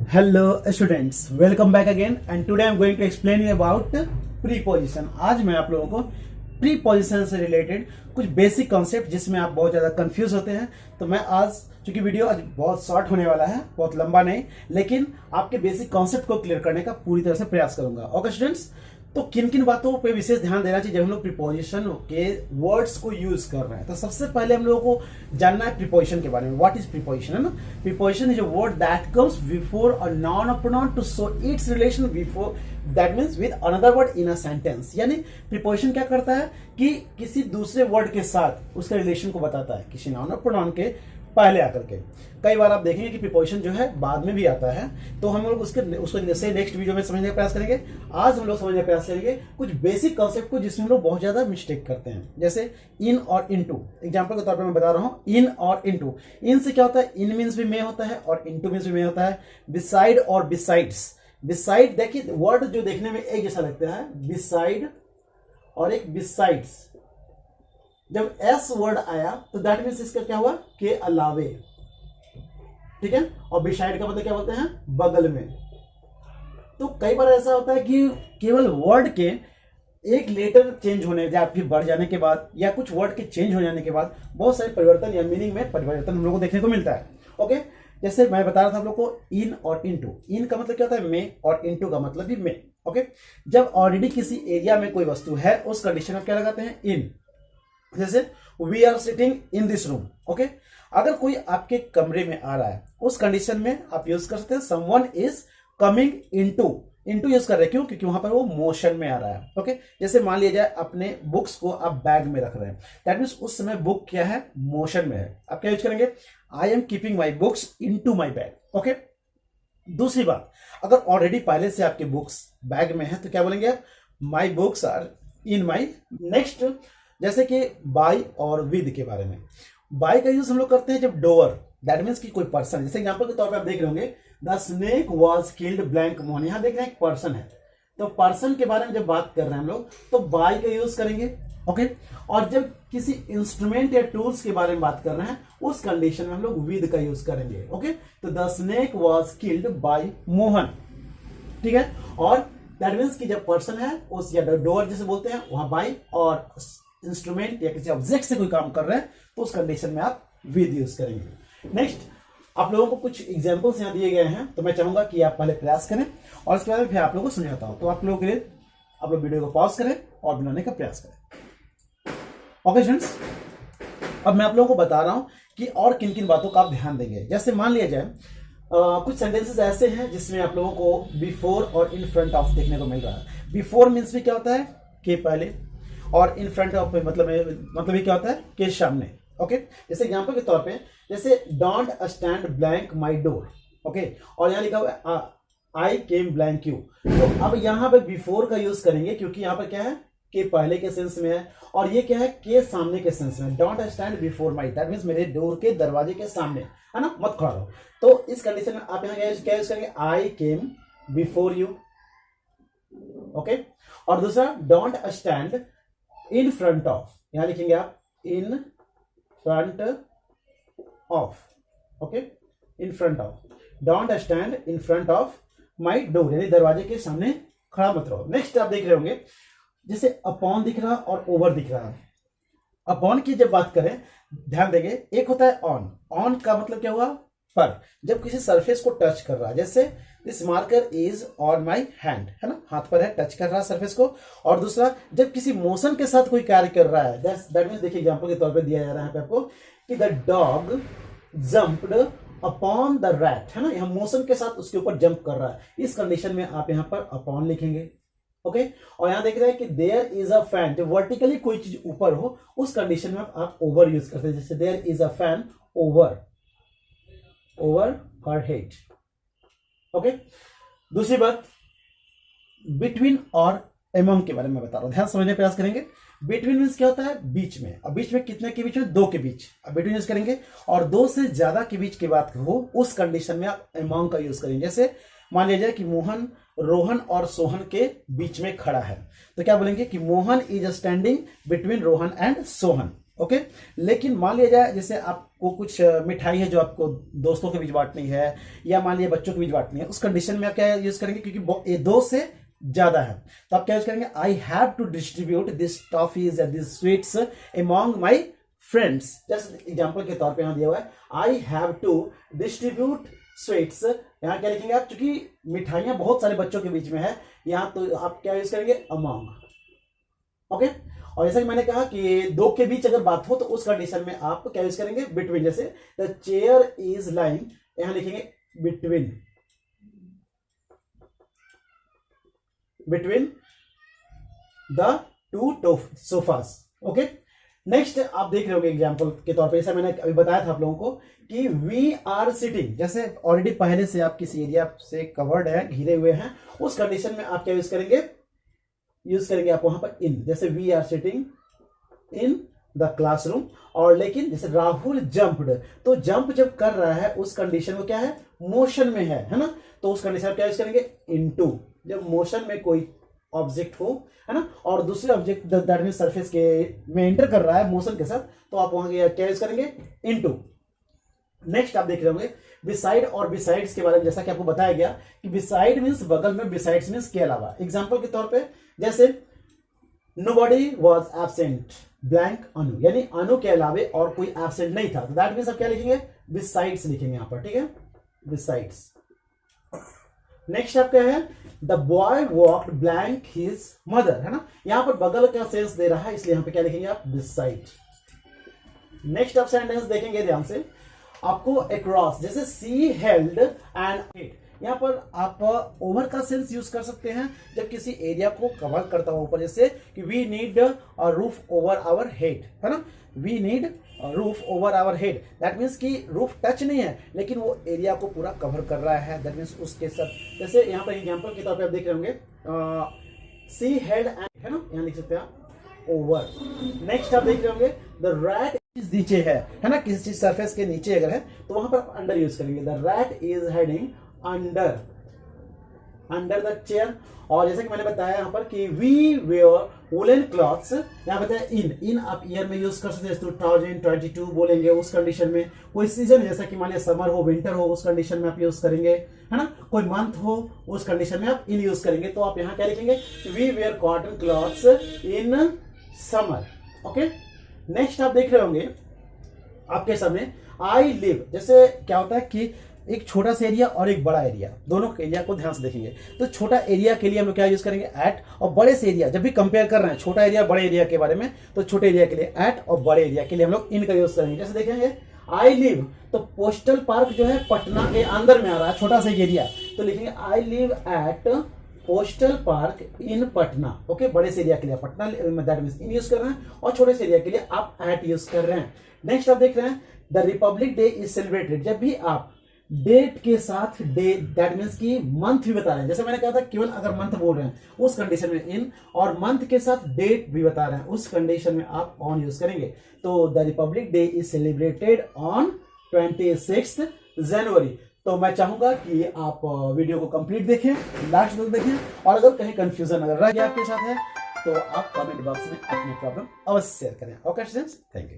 Hello students, welcome back again and today I am going to explain you about preposition। आज मैं आप लोगों को प्रीपोजिशन से रिलेटेड कुछ बेसिक कॉन्सेप्ट जिसमें आप बहुत ज़्यादा कंफ्यूज होते हैं, तो मैं आज चूंकि वीडियो आज बहुत शॉर्ट होने वाला है, बहुत लंबा नहीं, लेकिन आपके बेसिक कॉन्सेप्ट को क्लियर करने का पूरी तरह से प्रयास करूंगा। ओके स्टूडेंट्स, तो किन किन बातों पे विशेष ध्यान देना चाहिए जब हम लोग प्रीपोजिशन के वर्ड्स को यूज कर रहे हैं। तो सबसे पहले हम लोगों को जानना है प्रीपोजिशन के बारे में। व्हाट इज प्रीपोजिशन, है ना। Preposition is a word that comes before a noun or pronoun to show its relation before that means with another word in a sentence. यानी प्रीपोजिशन क्या करता है कि किसी दूसरे वर्ड के साथ उसके रिलेशन को बताता है, किसी नाउन और प्रोनाउन के पहले आकर के। कई बार आप देखेंगे कि प्रीपोजिशन जो है बाद में भी आता है, तो हम लोग उसको जैसे नेक्स्ट वीडियो में समझने का प्रयास करेंगे। आज हम लोग समझने का प्रयास करेंगे कुछ बेसिक कॉन्सेप्ट को जिसमें हम लोग बहुत ज्यादा मिस्टेक करते हैं, जैसे इन और इनटू। एग्जांपल के तौर पर मैं बता रहा हूं, इन और इनटू। इन से क्या होता है, इन मीन्स भी में होता है और इनटू मीन्स भी में होता है। बिसाइड और बिसाइड्स। बिसाइड देखिए वर्ड जो देखने में एक जैसा लगता है, बिसाइड और एक बिसाइड्स। जब एस वर्ड आया तो दैट मीन्स इसका क्या हुआ, के अलावे, ठीक है। और बिसाइड का मतलब क्या बोलते हैं, बगल में। तो कई बार ऐसा होता है कि केवल वर्ड के एक लेटर चेंज होने या फिर बढ़ जाने के बाद या कुछ वर्ड के चेंज हो जाने के बाद बहुत सारे परिवर्तन या मीनिंग में परिवर्तन हम लोग को देखने को मिलता है। ओके, जैसे मैं बता रहा था हम लोग को इन और इनटू। इन का मतलब क्या होता है, में, और इनटू का मतलब भी में। ओके, जब ऑलरेडी किसी एरिया में कोई वस्तु है उस कंडीशन में क्या लगाते हैं, इन। जैसे we are sitting in this room. Okay, अगर कोई आपके कमरे में आ रहा है उस कंडीशन में आप यूज कर सकते हैं someone is coming into. Into use कर रहे हैं, क्यों? क्योंकि वहां पर वो मोशन में आ रहा है। ओके, जैसे मान लिया जाए अपने बुक्स को आप बैग में रख रहे हैं, दैट मीन्स उस समय बुक क्या है, मोशन में है। आप क्या यूज करेंगे, I am keeping my books into my bag. Okay, दूसरी बात, अगर ऑलरेडी पहले से आपके बुक्स बैग में है तो क्या बोलेंगे आप, my books are in my. Next, जैसे कि बाय और विद के बारे में। बाय का यूज हम लोग करते हैं जब डोअर, दैट मीन्स कि कोई पर्सन। जैसे एग्जांपल के तौर पे आप देख रहे होंगे, the snake was killed blank Mohan. यहां देख रहे हैं एक पर्सन है, तो पर्सन के बारे में जब बात कर रहे हैं हम लोग तो बाय का यूज करेंगे। ओके, और जब किसी इंस्ट्रूमेंट या टूल्स के बारे में बात कर रहे हैं उस कंडीशन में हम लोग विद का यूज करेंगे। ओके, तो the snake was killed by Mohan, ठीक है। और दैट मीन्स कि जब पर्सन है उस या डोअर जिसे बोलते हैं वहां बाय, और इंस्ट्रूमेंट या किसी ऑब्जेक्ट से कोई काम कर रहे हैं तो उस कंडीशन में आप विद यूज करेंगे। नेक्स्ट, आप लोगों को कुछ एग्जांपल्स यहां दिए गए हैं, तो मैं चाहूंगा कि आप पहले प्रयास करें और उसके बाद फिर आप लोगों को समझाता हूं। तो आप लोगों के लिए आप लोग वीडियो को पॉज करें और बनाने का प्रयास करें। ओके फ्रेंड्स, अब मैं आप लोगों को बता रहा हूं कि और किन किन बातों का आप ध्यान देंगे। जैसे मान लिया जाए कुछ सेंटेंसेस ऐसे हैं जिसमें आप लोगों को बिफोर और इन फ्रंट ऑफ देखने को मिल रहा है। बिफोर मीन्स भी क्या होता है, के पहले, और इन फ्रंट ऑफ मतलब ये क्या होता है, के सामने। ओके, जैसे एग्जांपल के तौर पे, जैसे don't stand blank my door. Okay, और यहां लिखा हुआ है आई केम ब्लैंक यू। तो अब यहां पे बिफोर का यूज करेंगे क्योंकि यहां पर क्या है, के पहले के सेंस में है, और ये क्या है, के सामने के सेंस में। Don't stand before my, that means मेरे डोर के दरवाजे के सामने, है ना, मत खड़ा रहो। तो इस कंडीशन में आप यहाँ क्या यूज करेंगे, आई केम बिफोर यू। ओके, और दूसरा don't stand in front of, यहां लिखेंगे आप in front of. Okay, in front of, don't stand in front of my door, यानी दरवाजे के सामने खड़ा मत रहो। नेक्स्ट आप देख रहे होंगे जैसे अपॉन दिख रहा और ओवर दिख रहा है। अपॉन की जब बात करें ध्यान देंगे, एक होता है ऑन। ऑन का मतलब क्या हुआ, पर। जब किसी सरफेस को टच कर रहा है, जैसे this marker is on my hand, है ना, हाथ पर है, टच कर रहा है सरफेस को। और दूसरा, जब किसी मोशन के साथ कोई कार्य कर रहा है, दैट मीन्स देखिए एग्जांपल के तौर पे दिया जा रहा है पे आपको कि the dog jumped upon the rat, है ना, यहां मोशन के साथ उसके ऊपर जंप कर रहा है। इस कंडीशन में आप यहां पर अपॉन लिखेंगे। ओके, और यहां देख रहे हैं कि देयर इज अ फैन, जब वर्टिकली कोई चीज ऊपर हो उस कंडीशन में आप ओवर यूज करते हैं। जैसे there is a fan over her head. Okay, दूसरी बात, बिटवीन और एमंग के बारे में बता रहा हूं, ध्यान समझने का प्रयास करेंगे। बिटवीन मीन्स क्या होता है, बीच में। अब बीच में कितने के बीच में, दो के बीच, अब बिटवीन यूज करेंगे। और दो से ज्यादा के बीच की बात हो उस कंडीशन में आप एमंग का यूज करेंगे। जैसे मान लिया जाए कि मोहन रोहन और सोहन के बीच में खड़ा है, तो क्या बोलेंगे कि Mohan is standing between Rohan and Sohan. Okay. लेकिन मान लिया जाए जैसे आपको कुछ मिठाई है जो आपको दोस्तों के बीच बांटनी है, या मान लिया बच्चों के बीच बांटनी है, उस कंडीशन में आप क्या यूज करेंगे, क्योंकि ये दो से ज्यादा है, तो आप क्या यूज करेंगे, I have to distribute this toffees and this sweets among my friends. Just example के तौर पे यहां दिया हुआ है I have to distribute sweets, यहां क्या लिखेंगे आप, चूंकि मिठाइयां बहुत सारे बच्चों के बीच में है, यहां तो आप क्या यूज करेंगे, अमॉन्ग। ओके। और जैसा कि मैंने कहा कि दो के बीच अगर बात हो तो उस कंडीशन में आप क्या यूज करेंगे, बिटवीन। जैसे द चेयर इज लाइंग, यहां लिखेंगे between, between the two sofas. Okay. Next आप देख रहे होंगे एग्जाम्पल के तौर पे, जैसा मैंने अभी बताया था आप लोगों को कि वी आर सिटिंग, जैसे ऑलरेडी पहले से आप किसी एरिया से कवर्ड है, घिरे हुए हैं, उस कंडीशन में आप क्या यूज करेंगे, आप वहां पर इन, जैसे we are sitting in the classroom. और लेकिन जैसे राहुल जंप्ड, तो जंप जब कर रहा है उस कंडीशन में क्या है, मोशन में है ना, तो उस कंडीशन में क्या यूज करेंगे, इनटू। जब मोशन में कोई ऑब्जेक्ट हो, है ना, और दूसरे ऑब्जेक्ट दैट मीन सरफेस के में एंटर कर रहा है मोशन के साथ, तो आप वहां क्या यूज करेंगे, इनटू। नेक्स्ट आप देख रहे होंगे बिसाइड और बिसाइड्स के बारे में, जैसा कि आपको बताया गया कि बिसाइड मींस बगल में, बिसाइड्स मींस के अलावा। एग्जांपल के तौर पे जैसे नोबॉडी वाज एब्सेंट ब्लैंक अनु, यानी अनु के अलावे और कोई एब्सेंट नहीं था, तो दैट मींस आप क्या लिखेंगे, बिसाइड्स लिखेंगे यहां पर, ठीक है, बिसाइड्स। नेक्स्ट आप क्या है, the boy walked blank his mother, है ना, यहां पर बगल का सेंस दे रहा है, इसलिए यहां पे क्या लिखेंगे आप, बिसाइड। नेक्स्ट आप सेंटेंस देखेंगे ध्यान से, आपको अक्रॉस, जैसे सी हेल्ड एंड हिट, यहां पर आप ओवर का सेंस यूज कर सकते हैं जब किसी एरिया को कवर करता हो ऊपर, जैसे कि we need a roof over our head, है ना, we need roof over our head, that means कि रूफ टच नहीं है लेकिन वो एरिया को पूरा कवर कर रहा है, दैट मीन्स उसके साथ। जैसे यहाँ पर एग्जांपल के तौर पे आप देख रहे होंगे सी हेल्ड एंड, है ना, यहाँ लिख सकते हैं आप ओवर। नेक्स्ट आप देख रहे होंगे द रैट नीचे है ना, किसी चीज सरफेस के नीचे अगर है तो वहां पर अंडर यूज करेंगे, the rat is heading under, under the chair. और जैसे कि मैंने बताया यहाँ पर कि वी वेयर वुलन क्लॉथ्स, यहाँ बताया इन आप ईयर में यूज कर सकते हैं, 2022 बोलेंगे उस कंडीशन में। कोई सीजन जैसा कि मान लिया समर हो, विंटर हो, उस कंडीशन में आप यूज करेंगे, है ना, कोई मंथ हो उस कंडीशन में आप इन यूज करेंगे, तो आप यहाँ क्या लिखेंगे, we wear cotton clothes in summer. Okay. Next आप देख रहे होंगे आपके सामने आई लिव, जैसे क्या होता है कि एक छोटा सा एरिया और एक बड़ा एरिया, दोनों एरिया को ध्यान से देखेंगे, तो छोटा एरिया के लिए हम लोग क्या यूज करेंगे, एट, और बड़े से एरिया जब भी कंपेयर कर रहे हैं छोटा एरिया बड़े एरिया के बारे में, तो छोटे एरिया के लिए एट और बड़े एरिया के लिए हम लोग इन का यूज करेंगे। जैसे देखेंगे आई लिव, तो पोस्टल पार्क जो है पटना के अंदर में आ रहा है, छोटा सा एरिया, तो लिखेंगे I live at postal park in Patna. Okay, बड़े से एरिया के लिए Patna that means in use कर रहे हैं, और छोटे से एरिया के लिए आप एट यूज कर रहे हैं। नेक्स्ट आप देख रहे हैं the Republic day is celebrated, जब भी आप डेट के साथ डे दैट मीन्स की मंथ भी बता रहे हैं, जैसे मैंने कहा था केवल अगर मंथ बोल रहे हैं उस कंडीशन में इन, और मंथ के साथ डेट भी बता रहे हैं उस कंडीशन में आप ऑन यूज करेंगे। तो the Republic day is celebrated on 26 जनवरी। तो मैं चाहूंगा कि आप वीडियो को कंप्लीट देखें, लास्ट तक देखें, और अगर कहीं कंफ्यूजन अगर रह गया आपके साथ है तो आप कमेंट बॉक्स में अपनी प्रॉब्लम अवश्य शेयर करें। Okay students, thank you.